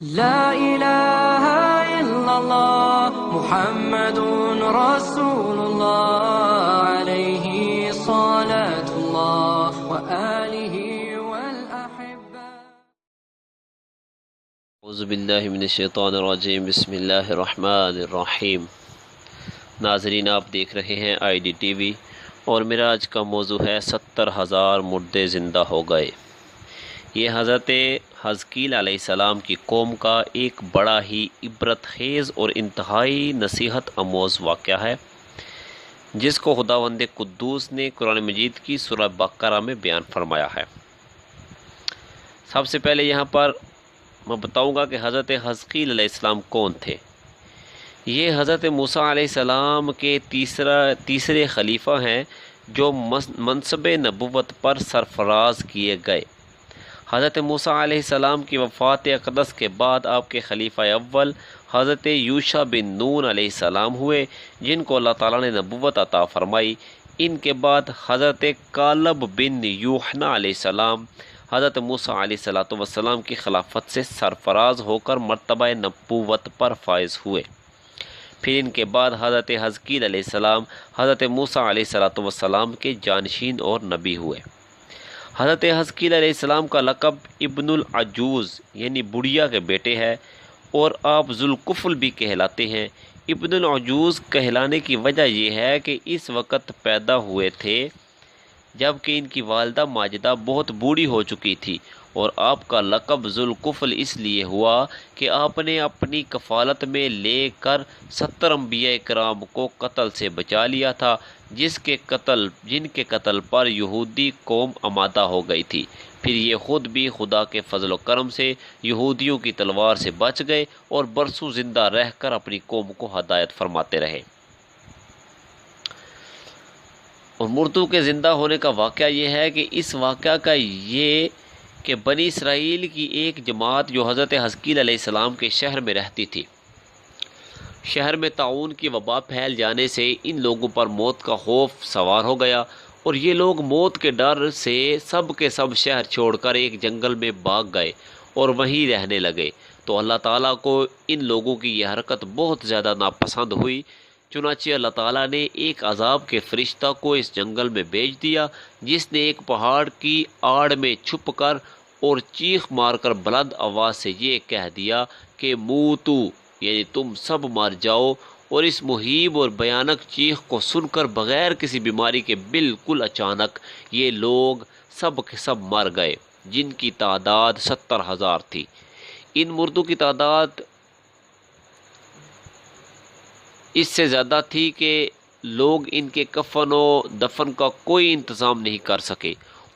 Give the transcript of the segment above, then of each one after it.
لا إله إلا الله محمد رسول الله عليه صلاة الله وآله والأحبة. اعوذ باللہ من الشیطان الرجیم، بسم اللہ الرحمن الرحیم۔ ناظرین، آپ دیکھ رہے ہیں آئی ڈی ٹی وی اور میرا آج کا موضوع ہے 70,000 مردے زندہ ہو گئے۔ یہ حضرت حزقیل علیہ السلام کی قوم کا ایک بڑا ہی عبرت خیز اور انتہائی نصیحت آموز واقعہ ہے، جس کو خداوند قدوس نے قرآن مجید کی سورہ بقرہ میں بیان فرمایا ہے۔ سب سے پہلے یہاں پر میں بتاؤں گا کہ حضرت حزقیل علیہ السلام کون تھے۔ یہ حضرت موسیٰ علیہ السلام کے تیسرے خلیفہ ہیں جو منصب نبوت پر سرفراز کیے گئے۔ حضرت موسیٰ علیہ السلام کی وفات اقدس کے بعد آپ کے خلیفہ اول حضرت یوشع بن نون علیہ السلام ہوئے، جن کو اللہ تعالیٰ نے نبوت عطا فرمائی۔ ان کے بعد حضرت کالب بن یوحنا علیہ السلام حضرت موسیٰ علیہ السلام کی خلافت سے سرفراز ہو کر مرتبہ نبوت پر فائز ہوئے۔ پھر ان کے بعد حضرت حزقیل علیہ السلام حضرت موسیٰ علیہ السلام کے جانشین اور نبی ہوئے۔ حضرت حزقیل علیہ السلام کا لقب ابن العجوز یعنی بڑھیا کے بیٹے ہے، اور آپ ذوالکفل بھی کہلاتے ہیں۔ ابن العجوز کہلانے کی وجہ یہ ہے کہ اس وقت پیدا ہوئے تھے جب کہ ان کی والدہ ماجدہ بہت بوڑھی ہو چکی تھی، اور آپ کا لقب ذوالکفل اس لیے ہوا کہ آپ نے اپنی کفالت میں لے کر 70 انبیاء کرام کو قتل سے بچا لیا تھا، جن کے قتل پر یہودی قوم آمادہ ہو گئی تھی۔ پھر یہ خود بھی خدا کے فضل و کرم سے یہودیوں کی تلوار سے بچ گئے اور برسوں زندہ رہ کر اپنی قوم کو ہدایت فرماتے رہے۔ اور مردوں کے زندہ ہونے کا واقعہ یہ ہے کہ اس واقعہ کا یہ کہ بنی اسرائیل کی ایک جماعت جو حضرت حزقیل علیہ السلام کے شہر میں رہتی تھی، شہر میں طاعون کی وبا پھیل جانے سے ان لوگوں پر موت کا خوف سوار ہو گیا، اور یہ لوگ موت کے ڈر سے سب کے سب شہر چھوڑ کر ایک جنگل میں بھاگ گئے اور وہیں رہنے لگے۔ تو اللہ تعالیٰ کو ان لوگوں کی یہ حرکت بہت زیادہ ناپسند ہوئی، چنانچہ اللہ تعالیٰ نے ایک عذاب کے فرشتہ کو اس جنگل میں بھیج دیا، جس نے ایک پہاڑ کی آڑ میں چھپ کر اور چیخ مار کر بلند آواز سے یہ کہہ دیا کہ موتو یعنی تم سب مر جاؤ۔ اور اس مہیب اور بھیانک چیخ کو سن کر بغیر کسی بیماری کے بالکل اچانک یہ لوگ سب کے سب مر گئے، جن کی تعداد 70,000 تھی۔ ان مردوں کی تعداد اس سے زیادہ تھی کہ لوگ ان کے کفن و دفن کا کوئی انتظام نہیں کر سکے،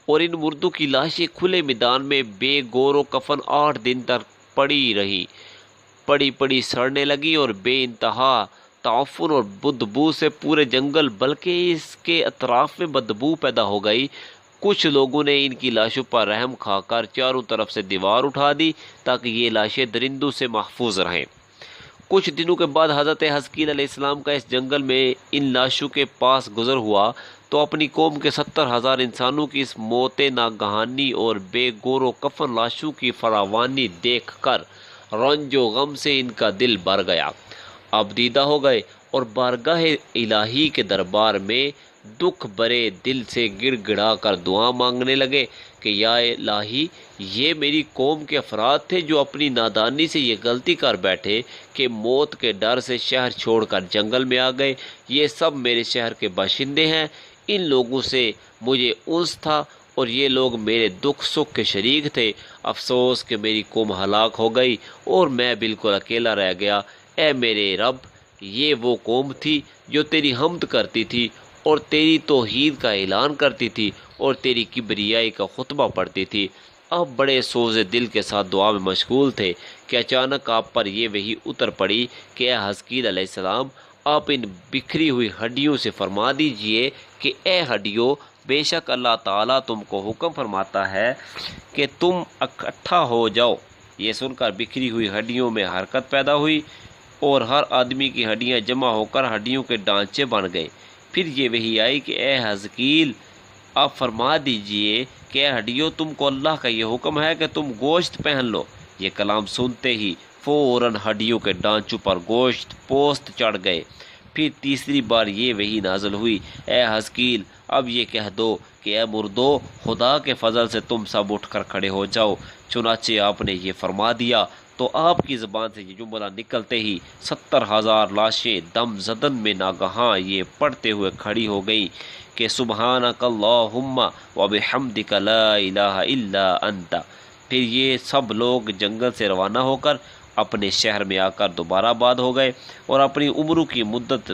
اور ان مردوں کی لاشیں کھلے میدان میں بے گور و کفن 8 دن تک پڑی سڑنے لگی، اور بے انتہا تعفن اور بدبو سے پورے جنگل بلکہ اس کے اطراف میں بدبو پیدا ہو گئی۔ کچھ لوگوں نے ان کی لاشوں پر رحم کھا کر چاروں طرف سے دیوار اٹھا دی تاکہ یہ لاشیں درندوں سے محفوظ رہیں۔ کچھ دنوں کے بعد حضرت حزقیل علیہ السلام کا اس جنگل میں ان لاشوں کے پاس گزر ہوا تو اپنی قوم کے 70,000 انسانوں کی اس موت ناگہانی اور بے گور و کفن لاشوں کی فراوانی دیکھ کر رنج و غم سے ان کا دل بھر گیا، اب دیدہ ہو گئے، اور بارگاہ الہی کے دربار میں دکھ برے دل سے گڑ گڑا کر دعا مانگنے لگے کہ یا الہی، یہ میری قوم کے افراد تھے جو اپنی نادانی سے یہ غلطی کر بیٹھے کہ موت کے ڈر سے شہر چھوڑ کر جنگل میں آ گئے۔ یہ سب میرے شہر کے باشندے ہیں، ان لوگوں سے مجھے انس تھا اور یہ لوگ میرے دکھ سکھ کے شریک تھے۔ افسوس کہ میری قوم ہلاک ہو گئی اور میں بالکل اکیلا رہ گیا۔ اے میرے رب، یہ وہ قوم تھی جو تیری حمد کرتی تھی اور تیری توحید کا اعلان کرتی تھی اور تیری کبریائی کا خطبہ پڑھتی تھی۔ اب بڑے سوز دل کے ساتھ دعا میں مشغول تھے کہ اچانک آپ پر یہ وحی اتر پڑی کہ اے حزقیل علیہ السلام، آپ ان بکھری ہوئی ہڈیوں سے فرما دیجئے کہ اے ہڈیوں، بے شک اللہ تعالیٰ تم کو حکم فرماتا ہے کہ تم اکٹھا ہو جاؤ۔ یہ سن کر بکھری ہوئی ہڈیوں میں حرکت پیدا ہوئی اور ہر آدمی کی ہڈیاں جمع ہو کر ہڈیوں کے ڈانچے بن گئے۔ پھر یہ وحی آئی کہ اے حزقیل، آپ فرما دیجئے کہ اے ہڈیوں، تم کو اللہ کا یہ حکم ہے کہ تم گوشت پہن لو۔ یہ کلام سنتے ہی فوراً ہڈیوں کے ڈانچوں پر گوشت پوست چڑھ گئے۔ پھر تیسری بار یہ وحی نازل ہوئی، اے حزقیل اب یہ کہہ دو کہ اے مردو، خدا کے فضل سے تم سب اٹھ کر کھڑے ہو جاؤ۔ چنانچہ آپ نے یہ فرما دیا تو آپ کی زبان سے یہ جملہ نکلتے ہی 70,000 لاشیں دم زدن میں ناگہاں یہ پڑھتے ہوئے کھڑی ہو گئیں کہ سبحانک اللہم وبحمدک لا الہ الا انت۔ پھر یہ سب لوگ جنگل سے روانہ ہو کر اپنے شہر میں آ کر دوبارہ آباد ہو گئے اور اپنی عمروں کی مدت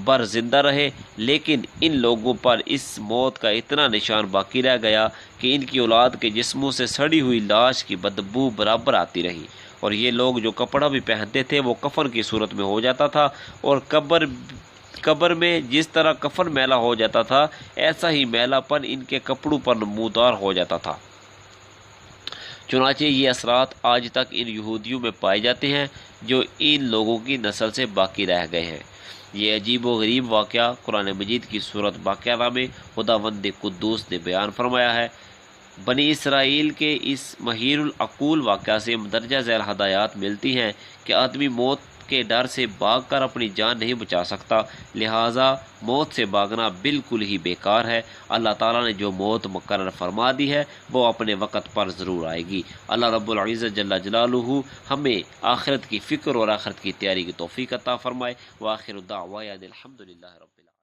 بر زندہ رہے، لیکن ان لوگوں پر اس موت کا اتنا نشان باقی رہ گیا کہ ان کی اولاد کے جسموں سے سڑی ہوئی لاش کی بدبو برابر آتی رہی، اور یہ لوگ جو کپڑا بھی پہنتے تھے وہ کفن کی صورت میں ہو جاتا تھا، اور قبر میں جس طرح کفن میلا ہو جاتا تھا ایسا ہی میلا پن ان کے کپڑوں پر نمودار ہو جاتا تھا۔ چنانچہ یہ اثرات آج تک ان یہودیوں میں پائے جاتے ہیں جو ان لوگوں کی نسل سے باقی رہ گئے ہیں۔ یہ عجیب و غریب واقعہ قرآن مجید کی سورۃ باقرہ میں خداوند قدوس نے بیان فرمایا ہے۔ بنی اسرائیل کے اس مہیر العقول واقعہ سے مندرجہ ذیل ہدایات ملتی ہیں کہ آدمی موت کے ڈر سے بھاگ کر اپنی جان نہیں بچا سکتا، لہٰذا موت سے بھاگنا بالکل ہی بیکار ہے۔ اللہ تعالیٰ نے جو موت مقرر فرما دی ہے وہ اپنے وقت پر ضرور آئے گی۔ اللہ رب العزت جل جلالہ ہمیں آخرت کی فکر اور آخرت کی تیاری کی توفیق عطا فرمائے۔ وآخر دعوانا الحمدللہ رب العالمین۔